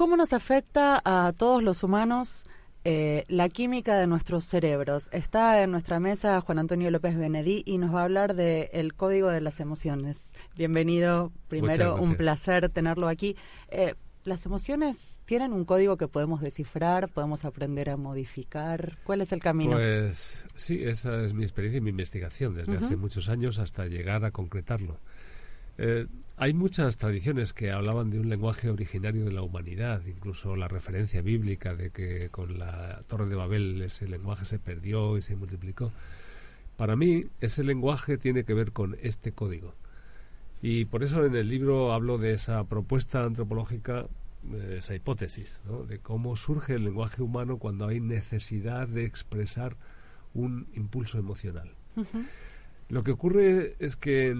¿Cómo nos afecta a todos los humanos la química de nuestros cerebros? Está en nuestra mesa Juan Antonio López Benedí y nos va a hablar del código de las emociones. Bienvenido, primero, un placer tenerlo aquí. ¿Las emociones tienen un código que podemos descifrar, podemos aprender a modificar? ¿Cuál es el camino? Pues sí, esa es mi experiencia y mi investigación desde hace muchos años hasta llegar a concretarlo. Hay muchas tradiciones que hablaban de un lenguaje originario de la humanidad, incluso la referencia bíblica de que con la Torre de Babel ese lenguaje se perdió y se multiplicó. Para mí, ese lenguaje tiene que ver con este código. Y por eso en el libro hablo de esa propuesta antropológica, esa hipótesis, ¿no?, de cómo surge el lenguaje humano cuando hay necesidad de expresar un impulso emocional. Lo que ocurre es que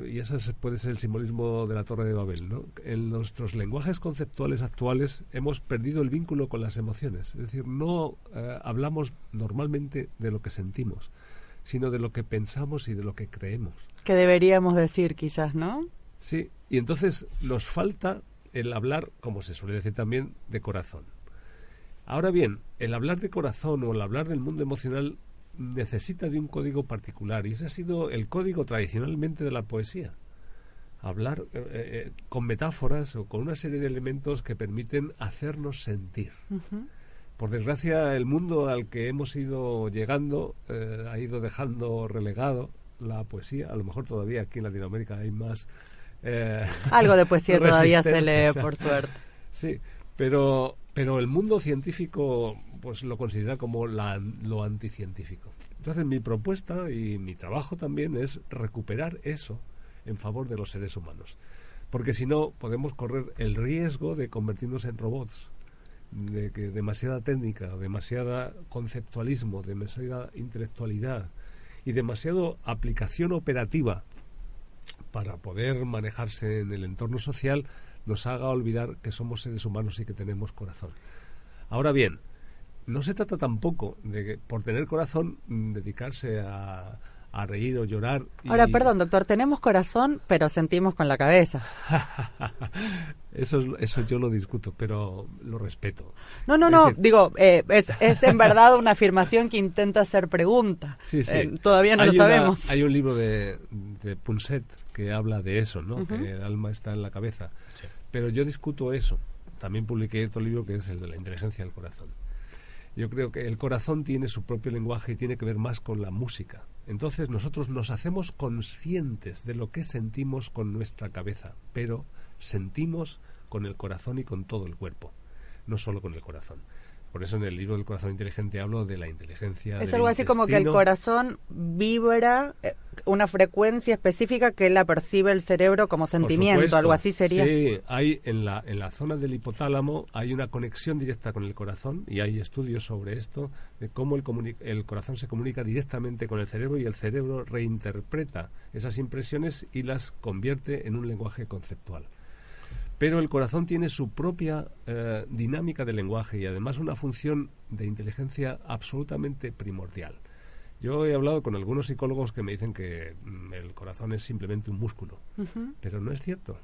y ese puede ser el simbolismo de la Torre de Babel, ¿no?, en nuestros lenguajes conceptuales actuales hemos perdido el vínculo con las emociones. Es decir, no hablamos normalmente de lo que sentimos, sino de lo que pensamos y de lo que creemos. Que deberíamos decir quizás, ¿no? Sí, y entonces nos falta el hablar, como se suele decir también, de corazón. Ahora bien, el hablar de corazón o el hablar del mundo emocional necesita de un código particular, y ese ha sido el código tradicionalmente de la poesía. Hablar con metáforas o con una serie de elementos que permiten hacernos sentir. Por desgracia, el mundo al que hemos ido llegando ha ido dejando relegado la poesía. A lo mejor todavía aquí en Latinoamérica hay más... algo de poesía todavía se lee, por suerte. Sí, pero el mundo científico pues lo considera como lo anticientífico. Entonces mi propuesta y mi trabajo también es recuperar eso en favor de los seres humanos. Porque si no, podemos correr el riesgo de convertirnos en robots, de que demasiada técnica, demasiada conceptualismo, demasiada intelectualidad y demasiado aplicación operativa para poder manejarse en el entorno social nos haga olvidar que somos seres humanos y que tenemos corazón. Ahora bien, no se trata tampoco de que por tener corazón dedicarse a reír o llorar. Ahora, perdón, doctor, tenemos corazón, pero sentimos con la cabeza. Eso yo lo discuto, pero lo respeto. No, digo, es en verdad una afirmación que intenta hacer pregunta. Sí. Todavía no lo sabemos. Hay un libro de Punset que habla de eso, ¿no? Que el alma está en la cabeza. Sí. Pero yo discuto eso. También publiqué otro libro que es el de la inteligencia del corazón. Yo creo que el corazón tiene su propio lenguaje y tiene que ver más con la música. Entonces nosotros nos hacemos conscientes de lo que sentimos con nuestra cabeza, pero sentimos con el corazón y con todo el cuerpo, no solo con el corazón. Por eso en el libro del corazón inteligente hablo de la inteligencia. Es algo así como que el corazón vibra una frecuencia específica que la percibe el cerebro como sentimiento, algo así sería. Sí, hay en la zona del hipotálamo hay una conexión directa con el corazón y hay estudios sobre esto, de cómo el corazón se comunica directamente con el cerebro y el cerebro reinterpreta esas impresiones y las convierte en un lenguaje conceptual. Pero el corazón tiene su propia dinámica de lenguaje y además una función de inteligencia absolutamente primordial. Yo he hablado con algunos psicólogos que me dicen que el corazón es simplemente un músculo, pero no es cierto.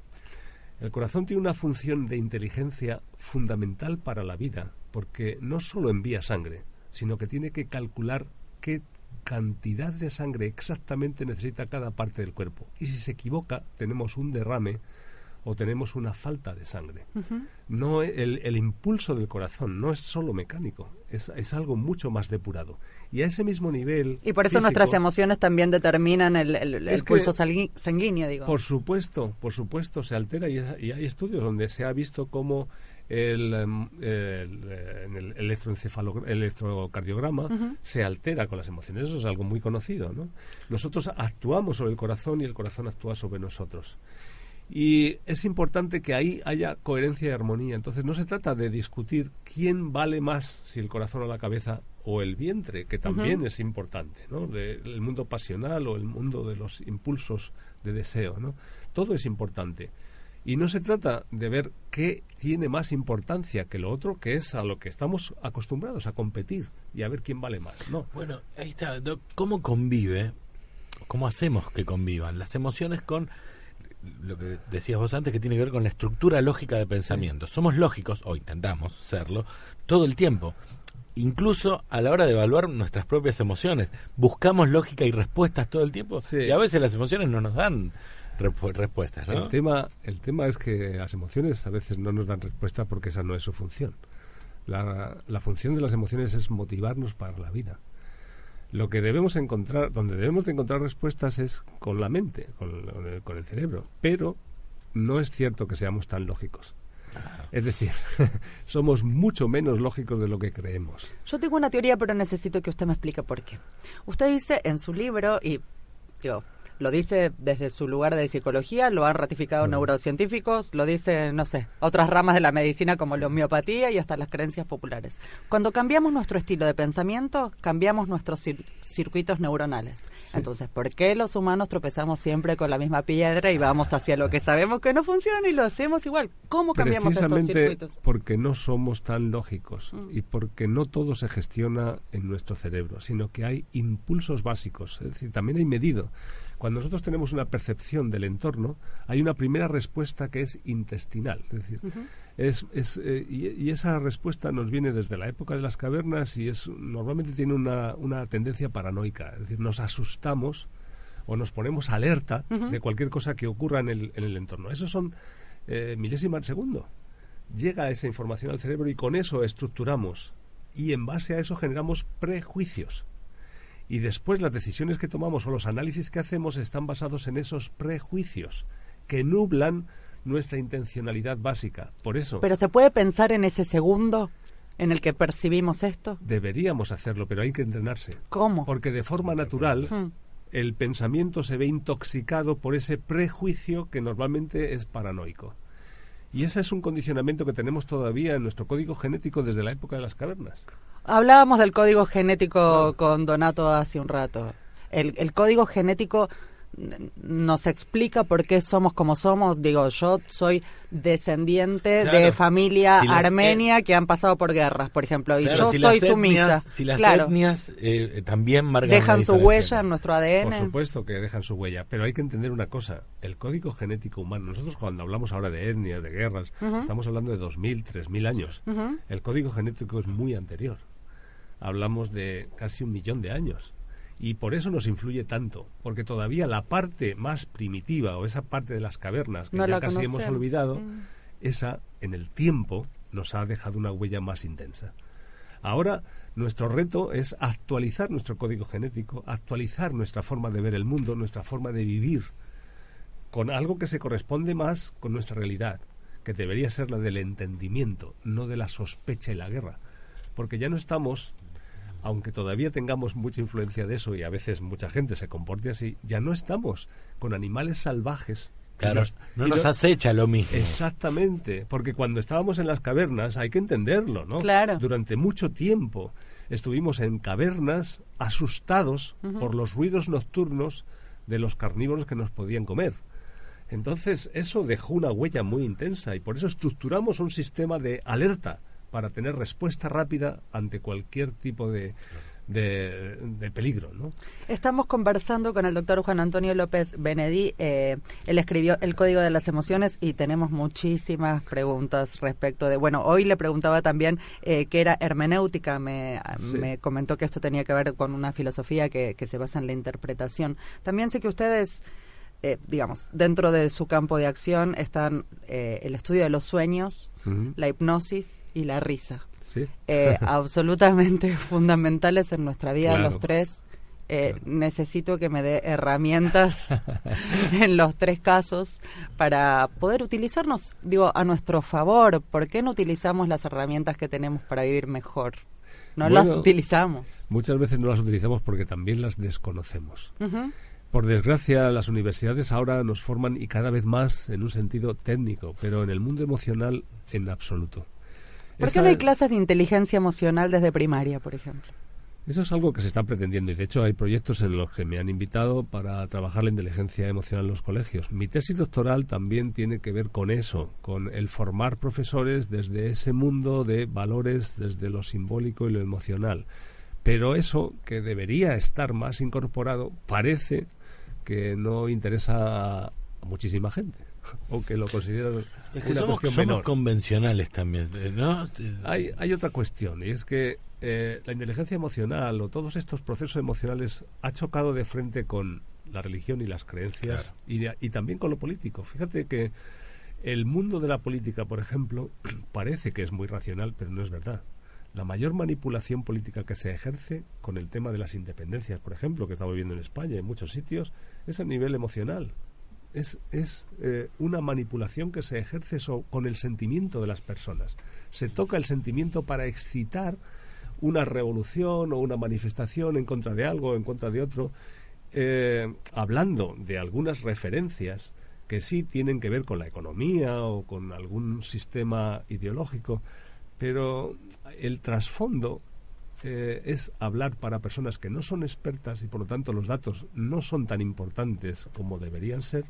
El corazón tiene una función de inteligencia fundamental para la vida, porque no solo envía sangre, sino que tiene que calcular qué cantidad de sangre exactamente necesita cada parte del cuerpo. Y si se equivoca, tenemos un derrame o tenemos una falta de sangre. No, el impulso del corazón no es solo mecánico, es algo mucho más depurado. Y a ese mismo nivel y por eso físico, nuestras emociones también determinan el pulso sanguíneo, digo. Por supuesto, se altera y hay estudios donde se ha visto cómo el electrocardiograma se altera con las emociones. Eso es algo muy conocido, ¿no? Nosotros actuamos sobre el corazón y el corazón actúa sobre nosotros. Y es importante que ahí haya coherencia y armonía. Entonces no se trata de discutir quién vale más, si el corazón o la cabeza o el vientre, que también es importante, ¿no? El mundo pasional o el mundo de los impulsos de deseo, ¿no? Todo es importante. Y no se trata de ver qué tiene más importancia que lo otro, que es a lo que estamos acostumbrados a competir y a ver quién vale más, ¿no? Bueno, ahí está. ¿Cómo convive? ¿Cómo hacemos que convivan las emociones con lo que decías vos antes, que tiene que ver con la estructura lógica de pensamiento. Somos lógicos, o intentamos serlo, todo el tiempo. Incluso a la hora de evaluar nuestras propias emociones. Buscamos lógica y respuestas todo el tiempo, y a veces las emociones no nos dan respuestas, ¿no? El tema es que las emociones a veces no nos dan respuesta porque esa no es su función. La función de las emociones es motivarnos para la vida. Lo que debemos encontrar, donde debemos de encontrar respuestas es con la mente, con el cerebro. Pero no es cierto que seamos tan lógicos. Es decir, somos mucho menos lógicos de lo que creemos. Yo tengo una teoría, pero necesito que usted me explique por qué. Usted dice en su libro, y lo dice desde su lugar de psicología, lo han ratificado neurocientíficos, lo dicen, no sé, otras ramas de la medicina como la homeopatía y hasta las creencias populares. Cuando cambiamos nuestro estilo de pensamiento, cambiamos nuestros circuitos neuronales. Sí. Entonces, ¿por qué los humanos tropezamos siempre con la misma piedra y vamos hacia lo que sabemos que no funciona y lo hacemos igual? ¿Cómo cambiamos estos circuitos? Porque no somos tan lógicos y porque no todo se gestiona en nuestro cerebro, sino que hay impulsos básicos, es decir, también hay medido. Cuando nosotros tenemos una percepción del entorno, hay una primera respuesta que es intestinal, es decir, y esa respuesta nos viene desde la época de las cavernas y normalmente tiene una tendencia paranoica, es decir, nos asustamos o nos ponemos alerta de cualquier cosa que ocurra en el entorno. Esos son milésimas de segundo. Llega esa información al cerebro y con eso estructuramos y en base a eso generamos prejuicios. Y después las decisiones que tomamos o los análisis que hacemos están basados en esos prejuicios que nublan nuestra intencionalidad básica. Por eso. ¿Pero se puede pensar en ese segundo en el que percibimos esto? Deberíamos hacerlo, pero hay que entrenarse. ¿Cómo? Porque de forma natural el pensamiento se ve intoxicado por ese prejuicio que normalmente es paranoico. Y ese es un condicionamiento que tenemos todavía en nuestro código genético desde la época de las cavernas. Hablábamos del código genético con Donato hace un rato. El código genético nos explica por qué somos como somos. Digo, yo soy descendiente de familia armenia que han pasado por guerras, por ejemplo, y yo soy sumisa. Si las etnias también marcan dejan su huella en nuestro ADN. Por supuesto que dejan su huella, pero hay que entender una cosa, el código genético humano, nosotros cuando hablamos ahora de etnias, de guerras, estamos hablando de 2.000, 3.000 años. El código genético es muy anterior. Hablamos de casi 1 millón de años. Y por eso nos influye tanto, porque todavía la parte más primitiva o esa parte de las cavernas que ya casi hemos olvidado, esa en el tiempo nos ha dejado una huella más intensa. Ahora nuestro reto es actualizar nuestro código genético, actualizar nuestra forma de ver el mundo, nuestra forma de vivir, con algo que se corresponde más con nuestra realidad, que debería ser la del entendimiento, no de la sospecha y la guerra, porque ya no estamos... Aunque todavía tengamos mucha influencia de eso y a veces mucha gente se comporte así, ya no estamos con animales salvajes. Claro, no nos acecha lo mismo. Exactamente, porque cuando estábamos en las cavernas, hay que entenderlo, ¿no? Claro. Durante mucho tiempo estuvimos en cavernas asustados por los ruidos nocturnos de los carnívoros que nos podían comer. Entonces, eso dejó una huella muy intensa y por eso estructuramos un sistema de alerta para tener respuesta rápida ante cualquier tipo de peligro, ¿no? Estamos conversando con el doctor Juan Antonio López Benedí. Él escribió El Código de las Emociones y tenemos muchísimas preguntas respecto de... Bueno, hoy le preguntaba también qué era hermenéutica. Me comentó que esto tenía que ver con una filosofía que se basa en la interpretación. También sé que ustedes... digamos, dentro de su campo de acción están el estudio de los sueños, la hipnosis y la risa. Sí. Absolutamente fundamentales en nuestra vida, claro. Los tres. Necesito que me dé herramientas en los tres casos para poder utilizarnos, digo, a nuestro favor. ¿Por qué no utilizamos las herramientas que tenemos para vivir mejor? No las utilizamos. Muchas veces no las utilizamos porque también las desconocemos. Por desgracia, las universidades ahora nos forman y cada vez más en un sentido técnico, pero en el mundo emocional en absoluto. ¿Por qué no hay clases de inteligencia emocional desde primaria, por ejemplo? Eso es algo que se está pretendiendo y de hecho hay proyectos en los que me han invitado para trabajar la inteligencia emocional en los colegios. Mi tesis doctoral también tiene que ver con eso, con el formar profesores desde ese mundo de valores, desde lo simbólico y lo emocional. Pero eso, que debería estar más incorporado, parece que no interesa a muchísima gente, o que lo consideran una cuestión somos menor. convencionales también, ¿no? Hay otra cuestión, y es que la inteligencia emocional o todos estos procesos emocionales ha chocado de frente con la religión y las creencias, claro, y también con lo político. Fíjate que el mundo de la política, por ejemplo, parece que es muy racional, pero no es verdad. La mayor manipulación política que se ejerce con el tema de las independencias, por ejemplo, que estamos viviendo en España, en muchos sitios, es a nivel emocional. Es una manipulación que se ejerce con el sentimiento de las personas. Se toca el sentimiento para excitar una revolución o una manifestación en contra de algo o en contra de otro, hablando de algunas referencias que sí tienen que ver con la economía o con algún sistema ideológico, pero el trasfondo es hablar para personas que no son expertas y por lo tanto los datos no son tan importantes como deberían ser,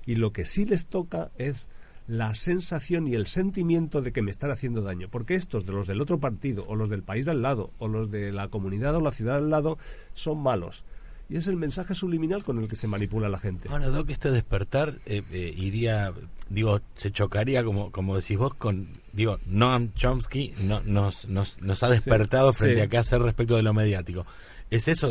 y lo que sí les toca es la sensación y el sentimiento de que me están haciendo daño, porque estos de los del otro partido o los del país de al lado o los de la comunidad o la ciudad de al lado son malos. Y es el mensaje subliminal con el que se manipula a la gente. Ahora, Doc, este despertar se chocaría, como decís vos, con, Noam Chomsky nos ha despertado frente a qué hacer respecto de lo mediático. ¿Es eso,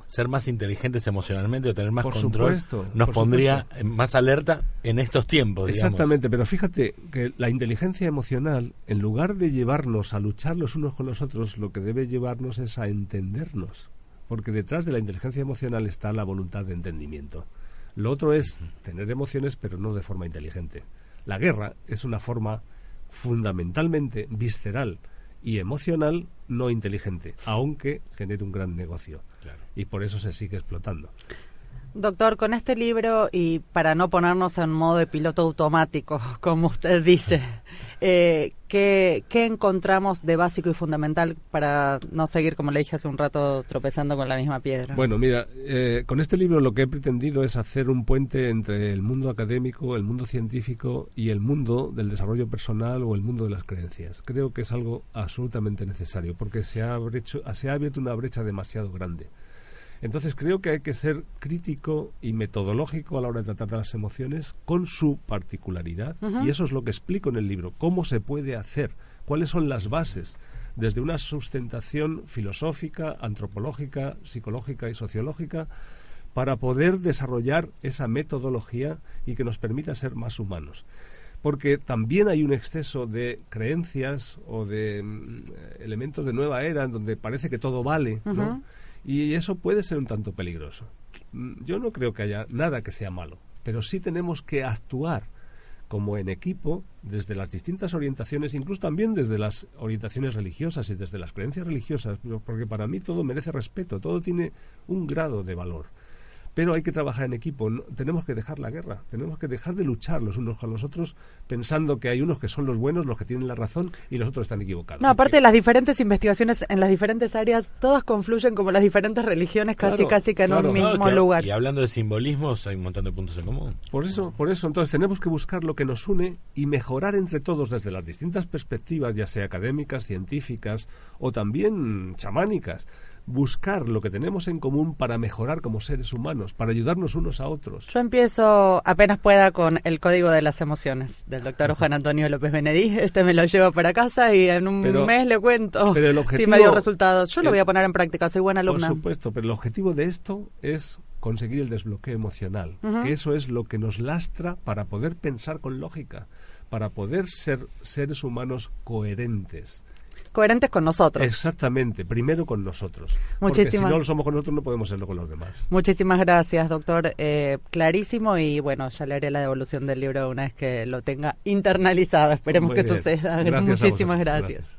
ser más inteligentes emocionalmente o tener más control? Nos pondría más alerta en estos tiempos, digamos. Exactamente, pero fíjate que la inteligencia emocional, en lugar de llevarnos a luchar los unos con los otros, lo que debe llevarnos es a entendernos. Porque detrás de la inteligencia emocional está la voluntad de entendimiento. Lo otro es tener emociones, pero no de forma inteligente. La guerra es una forma fundamentalmente visceral y emocional, no inteligente, aunque genere un gran negocio. Claro. Y por eso se sigue explotando. Doctor, con este libro, y para no ponernos en modo de piloto automático, como usted dice, ¿qué encontramos de básico y fundamental para no seguir, como le dije hace un rato, tropezando con la misma piedra? Bueno, mira, con este libro lo que he pretendido es hacer un puente entre el mundo académico, el mundo científico y el mundo del desarrollo personal o el mundo de las creencias. Creo que es algo absolutamente necesario, porque se ha abierto una brecha demasiado grande. Entonces creo que hay que ser crítico y metodológico a la hora de tratar las emociones con su particularidad, y eso es lo que explico en el libro, cómo se puede hacer, cuáles son las bases, desde una sustentación filosófica, antropológica, psicológica y sociológica, para poder desarrollar esa metodología y que nos permita ser más humanos. Porque también hay un exceso de creencias o de elementos de nueva era en donde parece que todo vale, ¿no? Y eso puede ser un tanto peligroso. Yo no creo que haya nada que sea malo, pero sí tenemos que actuar como en equipo desde las distintas orientaciones, incluso también desde las orientaciones religiosas y desde las creencias religiosas, porque para mí todo merece respeto, todo tiene un grado de valor. Pero hay que trabajar en equipo, tenemos que dejar la guerra, tenemos que dejar de luchar los unos con los otros pensando que hay unos que son los buenos, los que tienen la razón, y los otros están equivocados. No, aparte las diferentes investigaciones en las diferentes áreas, todas confluyen como las diferentes religiones casi que en un mismo lugar. Y hablando de simbolismos, hay un montón de puntos en común. Por eso, entonces tenemos que buscar lo que nos une y mejorar entre todos desde las distintas perspectivas, ya sea académicas, científicas o también chamánicas. Buscar lo que tenemos en común para mejorar como seres humanos, para ayudarnos unos a otros. Yo empiezo apenas pueda con el Código de las Emociones del doctor Juan Antonio López Benedí. Me lo llevo para casa y en un mes le cuento si me dio resultados. Yo lo voy a poner en práctica, soy buena alumna. Por supuesto, pero el objetivo de esto es conseguir el desbloqueo emocional, que eso es lo que nos lastra para poder pensar con lógica, para poder ser seres humanos coherentes. Coherentes con nosotros. Exactamente, primero con nosotros. Porque si no lo somos con nosotros, no podemos serlo con los demás. Muchísimas gracias, doctor. Clarísimo, y bueno, ya le haré la devolución del libro una vez que lo tenga internalizado. Esperemos que suceda. Muchísimas gracias.